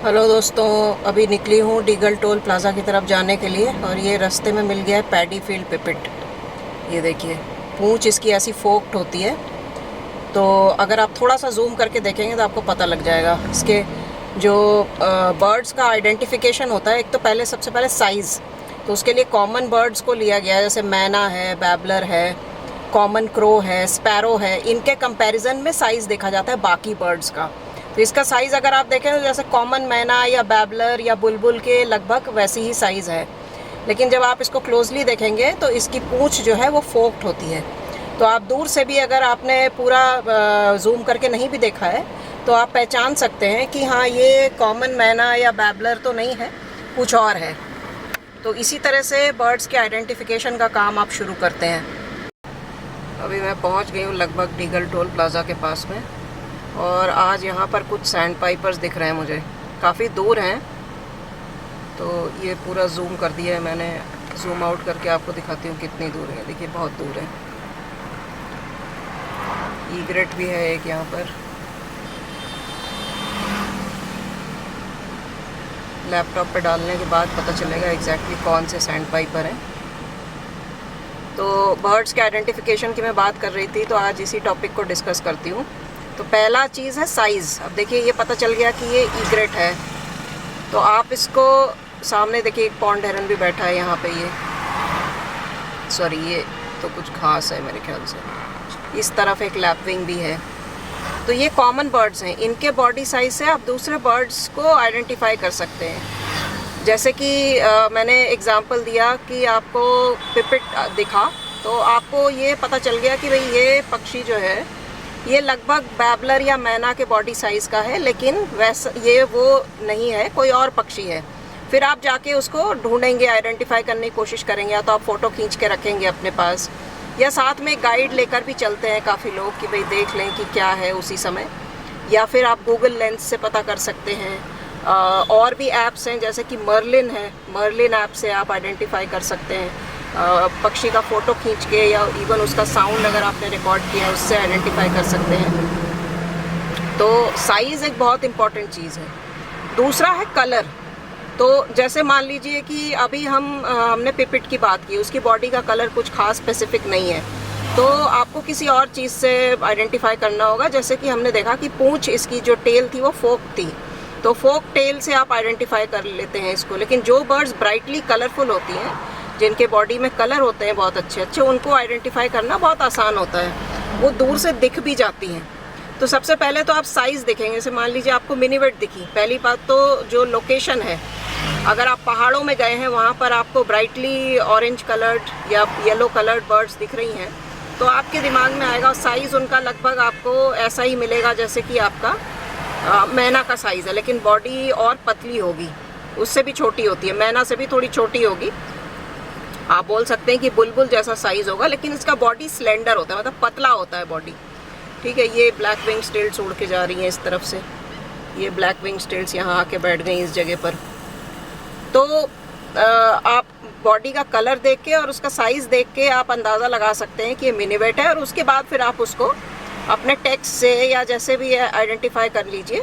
Hello दोस्तों, अभी निकली हूँ डीगल टोल प्लाज़ा की तरफ जाने के लिए और ये रास्ते में मिल गया है पैडी फील्ड पिपिट। ये देखिए, पूंछ इसकी ऐसी फोक्ड होती है। तो अगर आप थोड़ा सा जूम करके देखेंगे तो आपको पता लग जाएगा इसके जो बर्ड्स का आइडेंटिफिकेशन होता है। एक तो सबसे पहले साइज़, तो उसके लिए कॉमन बर्ड्स को लिया गया है, जैसे मैना है, बैबलर है, कॉमन क्रो है, स्पैरो है। इनके कंपैरिजन में साइज़ देखा जाता है बाकी बर्ड्स का। तो इसका साइज़ अगर आप देखें तो जैसे कॉमन मैना या बैबलर या बुलबुल के लगभग वैसी ही साइज़ है। लेकिन जब आप इसको क्लोजली देखेंगे तो इसकी पूंछ जो है वो फोक्ड होती है। तो आप दूर से भी अगर आपने पूरा जूम करके नहीं भी देखा है तो आप पहचान सकते हैं कि हाँ, ये कॉमन मैना या बैबलर तो नहीं है, कुछ और है। तो इसी तरह से बर्ड्स के आइडेंटिफिकेशन का काम आप शुरू करते हैं। अभी मैं पहुंच गई हूँ लगभग डीगल टोल प्लाज़ा के पास में, और आज यहाँ पर कुछ सैंड पाइपर्स दिख रहे हैं मुझे, काफ़ी दूर हैं। तो ये पूरा जूम कर दिया है मैंने, जूम आउट करके आपको दिखाती हूँ कितनी दूर है। देखिए, बहुत दूर है। ईग्रेट भी है एक यहाँ पर। लैपटॉप पे डालने के बाद पता चलेगा एग्जैक्टली कौन से सैंड पाइपर हैं। तो बर्ड्स के आइडेंटिफिकेशन की मैं बात कर रही थी, तो आज इसी टॉपिक को डिस्कस करती हूँ। तो पहला चीज़ है साइज़। अब देखिए, ये पता चल गया कि ये ईग्रेट है। तो आप इसको सामने देखिए, एक पॉन्ड हेरन भी बैठा है यहाँ पे। ये सॉरी, ये तो कुछ खास है मेरे ख्याल से। इस तरफ एक लैपविंग भी है। तो ये कॉमन बर्ड्स हैं। इनके बॉडी साइज से आप दूसरे बर्ड्स को आइडेंटिफाई कर सकते हैं। जैसे कि मैंने एग्जांपल दिया कि आपको पिपिट दिखा, तो आपको ये पता चल गया कि भाई ये पक्षी जो है ये लगभग बैबलर या मैना के बॉडी साइज़ का है, लेकिन वैसा ये वो नहीं है, कोई और पक्षी है। फिर आप जाके उसको ढूंढेंगे, आइडेंटिफाई करने की कोशिश करेंगे। या तो आप फ़ोटो खींच के रखेंगे अपने पास, या साथ में गाइड लेकर भी चलते हैं काफ़ी लोग कि भाई देख लें कि क्या है उसी समय। या फिर आप गूगल लेंस से पता कर सकते हैं। और भी ऐप्स हैं, जैसे कि मर्लिन है। मर्लिन ऐप से आप आइडेंटिफाई कर सकते हैं पक्षी का फ़ोटो खींच के, या इवन उसका साउंड अगर आपने रिकॉर्ड किया है उससे आइडेंटिफाई कर सकते हैं। तो साइज़ एक बहुत इम्पॉर्टेंट चीज़ है। दूसरा है कलर। तो जैसे मान लीजिए कि अभी हमने पिपिट की बात की, उसकी बॉडी का कलर कुछ खास स्पेसिफिक नहीं है, तो आपको किसी और चीज़ से आइडेंटिफाई करना होगा। जैसे कि हमने देखा कि पूंछ इसकी जो टेल थी वो फोक थी, तो फोक टेल से आप आइडेंटिफाई कर लेते हैं इसको। लेकिन जो बर्ड्स ब्राइटली कलरफुल होती हैं, जिनके बॉडी में कलर होते हैं बहुत अच्छे अच्छे, उनको आइडेंटिफाई करना बहुत आसान होता है। वो दूर से दिख भी जाती हैं। तो सबसे पहले तो आप साइज़ देखेंगे। जैसे मान लीजिए आपको मिनीवेट दिखी, पहली बात तो जो लोकेशन है, अगर आप पहाड़ों में गए हैं वहाँ पर आपको ब्राइटली ऑरेंज कलर्ड या येलो कलर्ड बर्ड्स दिख रही हैं, तो आपके दिमाग में आएगा साइज़ उनका लगभग आपको ऐसा ही मिलेगा जैसे कि आपका मैना का साइज़ है, लेकिन बॉडी और पतली होगी, उससे भी छोटी होती है, मैना से भी थोड़ी छोटी होगी। आप बोल सकते हैं कि बुलबुल जैसा साइज़ होगा, लेकिन इसका बॉडी स्लेंडर होता है, मतलब पतला होता है बॉडी। ठीक है। ये ब्लैक विंग स्टिल्ट्स उड़ के जा रही हैं इस तरफ से। ये ब्लैक विंग स्टिल्ट्स यहाँ आके बैठ गई इस जगह पर। तो आप बॉडी का कलर देख के और उसका साइज़ देख के आप अंदाज़ा लगा सकते हैं कि ये मिनीवेट है, और उसके बाद फिर आप उसको अपने टेक्स्ट से या जैसे भी आइडेंटिफाई कर लीजिए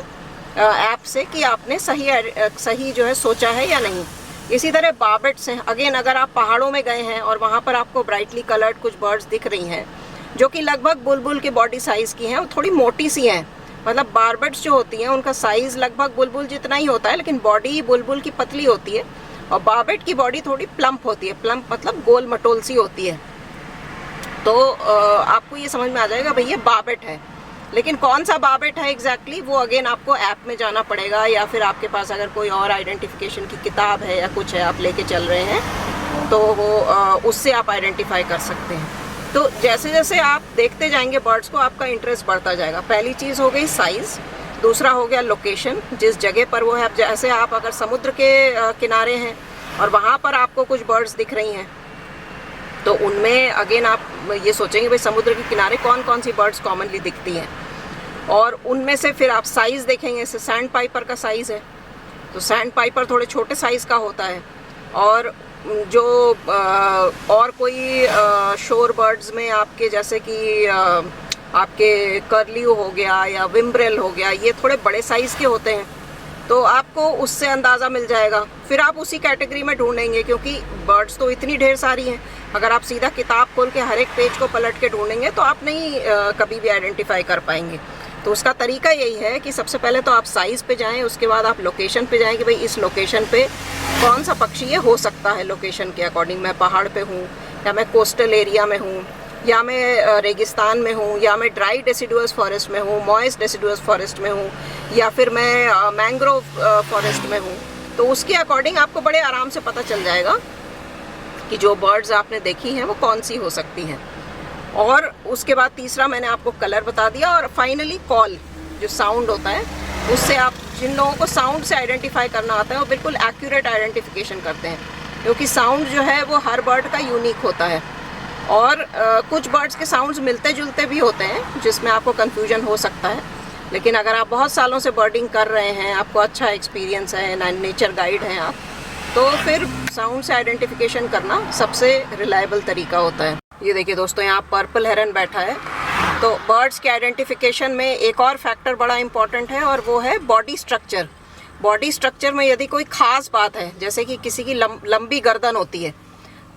ऐप से कि आपने सही जो है सोचा है या नहीं। इसी तरह बार्बेट्स हैं। अगेन, अगर आप पहाड़ों में गए हैं और वहाँ पर आपको ब्राइटली कलर्ड कुछ बर्ड्स दिख रही हैं जो कि लगभग बुलबुल के बॉडी साइज़ की हैं, वो थोड़ी मोटी सी हैं। मतलब बार्बेट्स जो होती हैं उनका साइज़ लगभग बुलबुल जितना ही होता है, लेकिन बॉडी बुलबुल की पतली होती है, और बार्बेट की बॉडी थोड़ी प्लम्प होती है। प्लम्प मतलब गोल मटोल सी होती है। तो आपको ये समझ में आ जाएगा भाई ये बार्बेट है। लेकिन कौन सा बार्बेट है एग्जैक्टली, वो अगेन आपको ऐप में जाना पड़ेगा, या फिर आपके पास अगर कोई और आइडेंटिफिकेशन की किताब है या कुछ है आप लेके चल रहे हैं, तो वो उससे आप आइडेंटिफाई कर सकते हैं। तो जैसे जैसे आप देखते जाएंगे बर्ड्स को, आपका इंटरेस्ट बढ़ता जाएगा। पहली चीज़ हो गई साइज़, दूसरा हो गया लोकेशन, जिस जगह पर वो है। जैसे आप अगर समुद्र के किनारे हैं और वहाँ पर आपको कुछ बर्ड्स दिख रही हैं, तो उनमें अगेन आप ये सोचेंगे भाई समुद्र के किनारे कौन कौन सी बर्ड्स कॉमनली दिखती हैं, और उनमें से फिर आप साइज़ देखेंगे। जैसे सैंड पाइपर का साइज़ है, तो सैंड पाइपर थोड़े छोटे साइज़ का होता है। और जो और कोई शोर बर्ड्स में आपके जैसे कि आपके कर्लियो हो गया या विम्ब्रेल हो गया, ये थोड़े बड़े साइज़ के होते हैं। तो आपको उससे अंदाज़ा मिल जाएगा। फिर आप उसी कैटेगरी में ढूंढेंगे, क्योंकि बर्ड्स तो इतनी ढेर सारी हैं। अगर आप सीधा किताब खोल के हर एक पेज को पलट के ढूंढेंगे तो आप नहीं कभी भी आइडेंटिफाई कर पाएंगे। तो उसका तरीका यही है कि सबसे पहले तो आप साइज़ पे जाएं, उसके बाद आप लोकेशन पे जाएं कि भाई इस लोकेशन पे कौन सा पक्षी ये हो सकता है। लोकेशन के अकॉर्डिंग, मैं पहाड़ पे हूँ या मैं कोस्टल एरिया में हूँ या मैं रेगिस्तान में हूँ या मैं ड्राई डेसिडुअस फॉरेस्ट में हूँ, मॉइस्ट डेसिडुअस फॉरेस्ट में हूँ या फिर मैं मैंग्रोव फॉरेस्ट में हूँ। तो उसके अकॉर्डिंग आपको बड़े आराम से पता चल जाएगा कि जो बर्ड्स आपने देखी हैं वो कौन सी हो सकती हैं। और उसके बाद तीसरा मैंने आपको कलर बता दिया, और फाइनली कॉल, जो साउंड होता है, उससे आप जिन लोगों को साउंड से आइडेंटिफाई करना आता है वो बिल्कुल एक्यूरेट आइडेंटिफिकेशन करते हैं, क्योंकि साउंड जो है वो हर बर्ड का यूनिक होता है। और कुछ बर्ड्स के साउंड्स मिलते जुलते भी होते हैं जिसमें आपको कन्फ्यूजन हो सकता है। लेकिन अगर आप बहुत सालों से बर्डिंग कर रहे हैं, आपको अच्छा एक्सपीरियंस है, नेचर गाइड हैं आप, तो फिर साउंड से आइडेंटिफिकेशन करना सबसे रिलायबल तरीका होता है। ये देखिए दोस्तों, यहाँ पर्पल हेरन बैठा है। तो बर्ड्स के आइडेंटिफिकेशन में एक और फैक्टर बड़ा इंपॉर्टेंट है, और वो है बॉडी स्ट्रक्चर। बॉडी स्ट्रक्चर में यदि कोई ख़ास बात है, जैसे कि किसी की लंबी गर्दन होती है,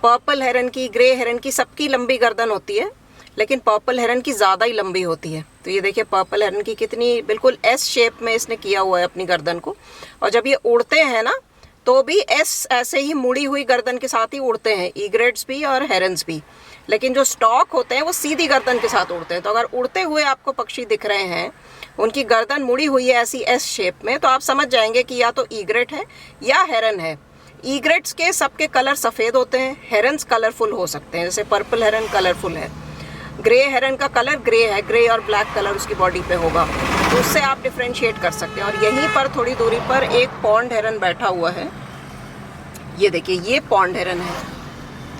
पर्पल हेरन की, ग्रे हेरन की, सबकी लंबी गर्दन होती है, लेकिन पर्पल हेरन की ज़्यादा ही लंबी होती है। तो ये देखिए पर्पल हेरन की कितनी बिल्कुल एस शेप में इसने किया हुआ है अपनी गर्दन को। और जब ये उड़ते हैं ना, तो भी एस ऐसे ही मुड़ी हुई गर्दन के साथ ही उड़ते हैं, ईग्रेट्स भी और हेरन्स भी। लेकिन जो स्टॉक होते हैं वो सीधी गर्दन के साथ उड़ते हैं। तो अगर उड़ते हुए आपको पक्षी दिख रहे हैं, उनकी गर्दन मुड़ी हुई है ऐसी एस शेप में, तो आप समझ जाएंगे कि या तो ईग्रेट है या हेरन है। ईग्रेट्स के सबके कलर सफ़ेद होते हैं, हेरन्स कलरफुल हो सकते हैं, जैसे पर्पल हेरन कलरफुल है। ग्रे हेरन का कलर ग्रे है, ग्रे और ब्लैक कलर उसकी बॉडी पे होगा, तो उससे आप डिफ्रेंशिएट कर सकते हैं। और यहीं पर थोड़ी दूरी पर एक पॉन्ड हेरन बैठा हुआ है। ये देखिए, ये पॉन्ड हेरन है,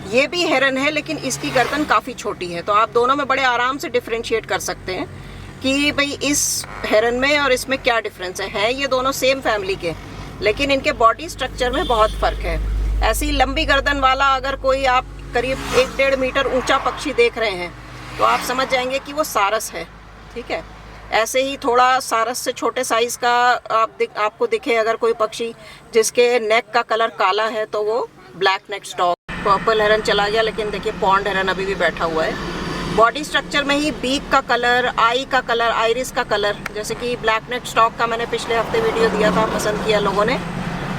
ये भी हेरन है, लेकिन इसकी गर्दन काफ़ी छोटी है। तो आप दोनों में बड़े आराम से डिफ्रेंशिएट कर सकते हैं कि भाई इस हेरन में और इसमें क्या डिफरेंस है। ये दोनों सेम फैमिली के, लेकिन इनके बॉडी स्ट्रक्चर में बहुत फ़र्क है। ऐसी लंबी गर्दन वाला अगर कोई आप करीब 1-1.5 मीटर ऊंचा पक्षी देख रहे हैं, तो आप समझ जाएंगे कि वो सारस है, ठीक है। ऐसे ही थोड़ा सारस से छोटे साइज़ का आपको दिखे अगर कोई पक्षी जिसके नेक का कलर काला है, तो वो ब्लैक नेक स्टॉक। पर्पल हेरन चला गया, लेकिन देखिए पॉन्ड हेरन अभी भी बैठा हुआ है। बॉडी स्ट्रक्चर में ही बीक का कलर, आई का कलर, आइरिस का कलर, जैसे कि ब्लैक नेक स्टॉक का मैंने पिछले हफ्ते वीडियो दिया था, पसंद किया लोगों ने।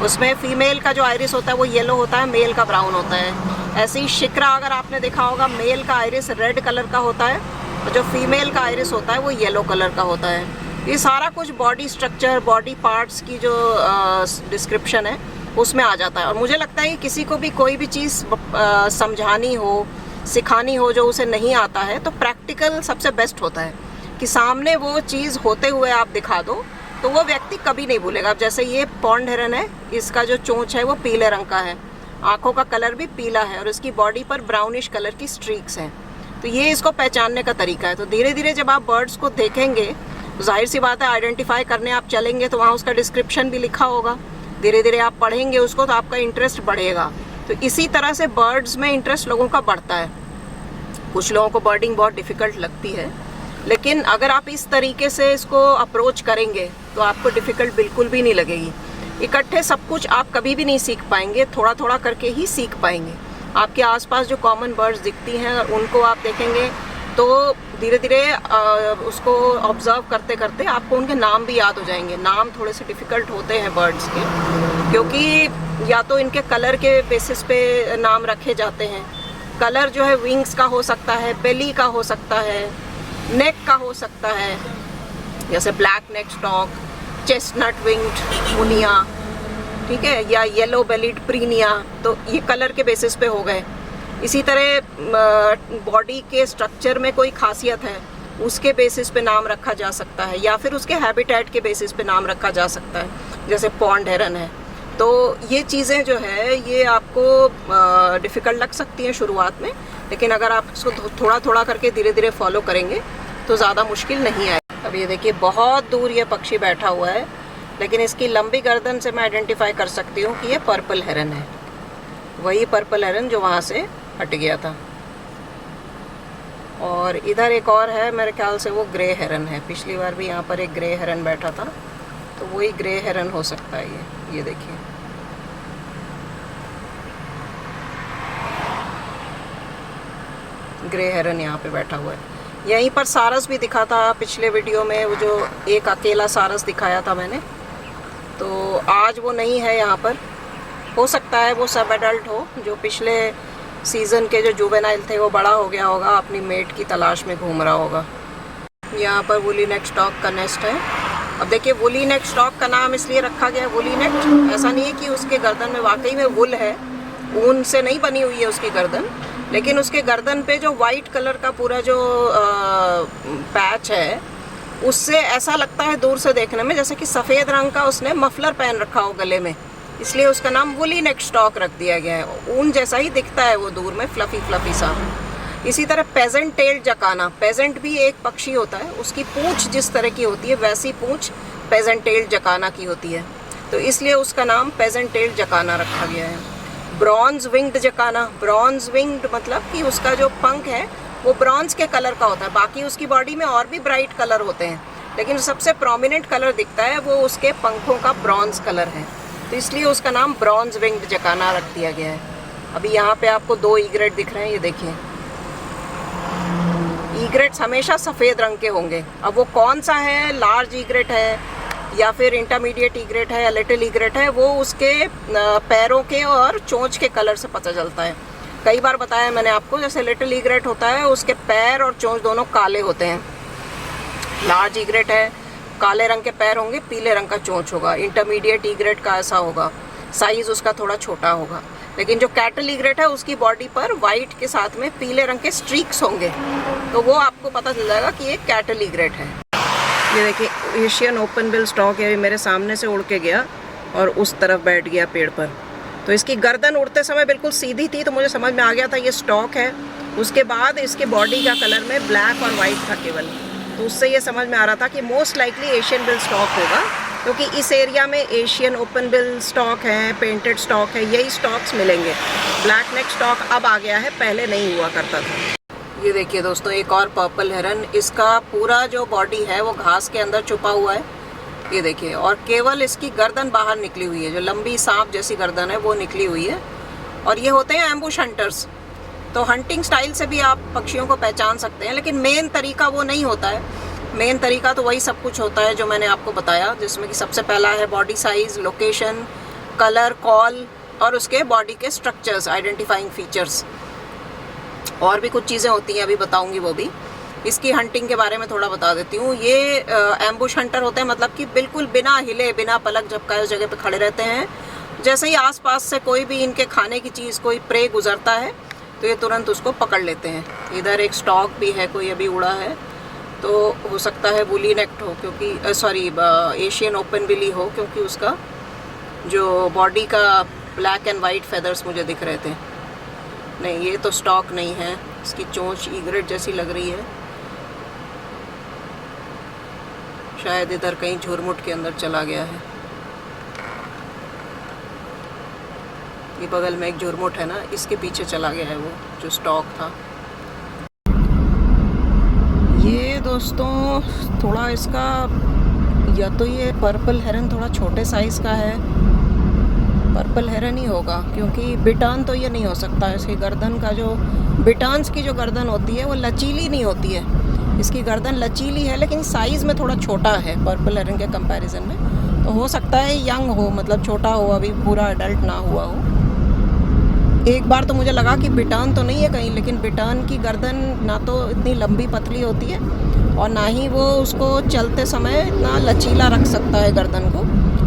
उसमें फीमेल का जो आइरिस होता है वो येलो होता है, मेल का ब्राउन होता है। ऐसे ही शिकरा अगर आपने देखा होगा, मेल का आइरिस रेड कलर का होता है और जो फीमेल का आइरिस होता है वो येलो कलर का होता है। ये सारा कुछ बॉडी स्ट्रक्चर, बॉडी पार्ट्स की जो डिस्क्रिप्शन है उसमें आ जाता है। और मुझे लगता है कि किसी को भी कोई भी चीज़ समझानी हो, सिखानी हो, जो उसे नहीं आता है, तो प्रैक्टिकल सबसे बेस्ट होता है कि सामने वो चीज़ होते हुए आप दिखा दो, तो वो व्यक्ति कभी नहीं भूलेगा। अब जैसे ये पॉन्ड हेरन है, इसका जो चोंच है वो पीले रंग का है, आँखों का कलर भी पीला है और इसकी बॉडी पर ब्राउनिश कलर की स्ट्रीक्स हैं। तो ये इसको पहचानने का तरीका है। तो धीरे धीरे जब आप बर्ड्स को देखेंगे, तो जाहिर सी बात है आइडेंटिफाई करने आप चलेंगे तो वहाँ उसका डिस्क्रिप्शन भी लिखा होगा। धीरे धीरे आप पढ़ेंगे उसको तो आपका इंटरेस्ट बढ़ेगा। तो इसी तरह से बर्ड्स में इंटरेस्ट लोगों का बढ़ता है। कुछ लोगों को बर्डिंग बहुत डिफ़िकल्ट लगती है, लेकिन अगर आप इस तरीके से इसको अप्रोच करेंगे तो आपको डिफ़िकल्ट बिल्कुल भी नहीं लगेगी। इकट्ठे सब कुछ आप कभी भी नहीं सीख पाएंगे, थोड़ा थोड़ा करके ही सीख पाएंगे। आपके आसपास जो कॉमन बर्ड्स दिखती हैं उनको आप देखेंगे तो धीरे धीरे उसको ऑब्ज़र्व करते करते आपको उनके नाम भी याद हो जाएंगे। नाम थोड़े से डिफ़िकल्ट होते हैं बर्ड्स के, क्योंकि या तो इनके कलर के बेसिस पे नाम रखे जाते हैं। कलर जो है विंग्स का हो सकता है, बेली का हो सकता है, नेक का हो सकता है, जैसे ब्लैक नेक स्टॉक, चेस्टनट विंग्ड मुनिया, ठीक है, या येलो बेलीड प्रीनिया। तो ये कलर के बेसिस पे हो गए। इसी तरह बॉडी के स्ट्रक्चर में कोई खासियत है, उसके बेसिस पे नाम रखा जा सकता है, या फिर उसके हैबिटेट के बेसिस पे नाम रखा जा सकता है, जैसे पॉन्ड हेरन है। तो ये चीज़ें जो है ये आपको डिफ़िकल्ट लग सकती हैं शुरुआत में, लेकिन अगर आप इसको थोड़ा थोड़ा करके धीरे धीरे फॉलो करेंगे तो ज़्यादा मुश्किल नहीं आएगी। अब ये देखिए बहुत दूर ये पक्षी बैठा हुआ है, लेकिन इसकी लंबी गर्दन से मैं आइडेंटिफाई कर सकती हूँ कि ये पर्पल हेरन है, वही पर्पल हेरन जो वहाँ से हट गया था। और इधर एक और है, मेरे ख्याल से वो ग्रे हेरन है। पिछली बार भी यहाँ पर एक ग्रे हेरन बैठा था, तो वही ग्रे हेरन हो सकता है ये देखिए। ग्रे हेरन यहाँ पे बैठा हुआ है। यहीं पर सारस भी दिखा था पिछले वीडियो में, वो जो एक अकेला सारस दिखाया था मैंने, तो आज वो नहीं है यहाँ पर। हो सकता है वो सब एडल्ट हो, जो पिछले सीज़न के जो जुवेनाइल थे वो बड़ा हो गया होगा, अपनी मेट की तलाश में घूम रहा होगा। यहाँ पर वुली नेक स्टॉक का नेस्ट है। अब देखिए, वुली नेक स्टॉक का नाम इसलिए रखा गया है वुली नेक, ऐसा नहीं है कि उसके गर्दन में वाकई में वुल है, ऊन से नहीं बनी हुई है उसकी गर्दन, लेकिन उसके गर्दन पे जो वाइट कलर का पूरा जो पैच है, उससे ऐसा लगता है दूर से देखने में जैसे कि सफ़ेद रंग का उसने मफलर पहन रखा हो गले में, इसलिए उसका नाम वुली नेक स्टॉक रख दिया गया है। ऊन जैसा ही दिखता है वो दूर में, फ्लफ़ी सा। इसी तरह पेजेंट टेल्ड जकाना, पेजेंट भी एक पक्षी होता है, उसकी पूंछ जिस तरह की होती है वैसी पूंछ पेजेंट टेल्ड जकाना की होती है, तो इसलिए उसका नाम पेजेंट टेल्ड जकाना रखा गया है। ब्रॉन्ज विंग्ड जकाना, ब्रॉन्ज विंग्ड मतलब कि उसका जो पंख है वो ब्रॉन्ज के कलर का होता है। बाकी उसकी बॉडी में और भी ब्राइट कलर होते हैं, लेकिन सबसे प्रोमिनेंट कलर दिखता है वो उसके पंखों का ब्रॉन्ज कलर है, तो इसलिए उसका नाम ब्रॉन्ज विंग्ड जकाना रख दिया गया है। अभी यहाँ पे आपको 2 ईग्रेट दिख रहे हैं, ये देखिए। ईग्रेट्स हमेशा सफ़ेद रंग के होंगे। अब वो कौन सा है, लार्ज ईग्रेट है या फिर इंटरमीडिएट ईग्रेट है या लिटिल ईग्रेट है, वो उसके पैरों के और चोंच के कलर से पता चलता है। कई बार बताया मैंने आपको, जैसे लिटिल ईग्रेट होता है उसके पैर और चोंच दोनों काले होते हैं। लार्ज ईग्रेट है, काले रंग के पैर होंगे, पीले रंग का चोंच होगा। इंटरमीडिएट ईग्रेट का ऐसा होगा, साइज़ उसका थोड़ा छोटा होगा। लेकिन जो कैटल ईग्रेट है उसकी बॉडी पर वाइट के साथ में पीले रंग के स्ट्रीक्स होंगे, तो वो आपको पता चल जाएगा कि ये कैटल ईग्रेट है। ये देखिए, एशियन ओपन बिल स्टॉक है, मेरे सामने से उड़ के गया और उस तरफ बैठ गया पेड़ पर। तो इसकी गर्दन उड़ते समय बिल्कुल सीधी थी, तो मुझे समझ में आ गया था ये स्टॉक है। उसके बाद इसके बॉडी का कलर में ब्लैक और वाइट था केवल, तो उससे ये समझ में आ रहा था कि most likely Asian bill stock होगा, क्योंकि इस एरिया में एशियन ओपन बिल स्टॉक है, पेंटेड स्टॉक है, यही स्टॉक्स मिलेंगे। ब्लैक नेक स्टॉक अब आ गया है, पहले नहीं हुआ करता था। ये देखिए दोस्तों, एक और पर्पल हेरन, इसका पूरा जो बॉडी है वो घास के अंदर छुपा हुआ है, ये देखिए, और केवल इसकी गर्दन बाहर निकली हुई है, जो लंबी सांप जैसी गर्दन है वो निकली हुई है। और ये होते हैं एम्बुश हंटर्स, तो हंटिंग स्टाइल से भी आप पक्षियों को पहचान सकते हैं, लेकिन मेन तरीका वो नहीं होता है। मेन तरीका तो वही सब कुछ होता है जो मैंने आपको बताया, जिसमें कि सबसे पहला है body size, location, colour, call और उसके बॉडी के स्ट्रक्चर्स, आइडेंटिफाइंग फीचर्स। और भी कुछ चीज़ें होती हैं, अभी बताऊंगी वो भी। इसकी हंटिंग के बारे में थोड़ा बता देती हूँ। ये एम्बुश हंटर होते हैं, मतलब कि बिल्कुल बिना हिले, बिना पलक झपकाए उस जगह पे खड़े रहते हैं। जैसे ही आसपास से कोई भी इनके खाने की चीज़, कोई प्रे गुजरता है, तो ये तुरंत उसको पकड़ लेते हैं। इधर एक स्टॉक भी है, कोई अभी उड़ा है, तो हो सकता है वुली नेक्ड हो, क्योंकि सॉरी एशियन ओपन बिली हो, क्योंकि उसका जो बॉडी का ब्लैक एंड वाइट फेदर्स मुझे दिख रहे थे। नहीं, ये तो स्टॉक नहीं है, इसकी चोंच ईग्रेट जैसी लग रही है। शायद इधर कहीं झुरमुट के अंदर चला गया है। ये बगल में एक झुरमुट है ना, इसके पीछे चला गया है वो जो स्टॉक था। ये दोस्तों थोड़ा इसका, या तो ये पर्पल हेरन थोड़ा छोटे साइज़ का है, पर्पल हेरन ही होगा, क्योंकि बिटान तो ये नहीं हो सकता। इसकी गर्दन का जो, बिटान्स की जो गर्दन होती है वो लचीली नहीं होती है, इसकी गर्दन लचीली है, लेकिन साइज़ में थोड़ा छोटा है पर्पल हेरन के कंपैरिजन में। तो हो सकता है यंग हो, मतलब छोटा हो, अभी पूरा एडल्ट ना हुआ हो। एक बार तो मुझे लगा कि बिटान तो नहीं है कहीं, लेकिन बिटान की गर्दन ना तो इतनी लंबी पतली होती है और ना ही वो उसको चलते समय इतना लचीला रख सकता है गर्दन को,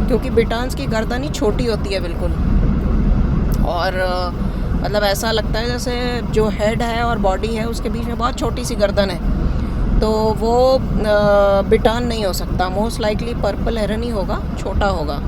क्योंकि बिटान्स की गर्दन ही छोटी होती है बिल्कुल। और मतलब ऐसा लगता है जैसे जो हेड है और बॉडी है उसके बीच में बहुत छोटी सी गर्दन है, तो वो बिटान नहीं हो सकता। मोस्ट लाइकली पर्पल हेरन ही होगा, छोटा होगा।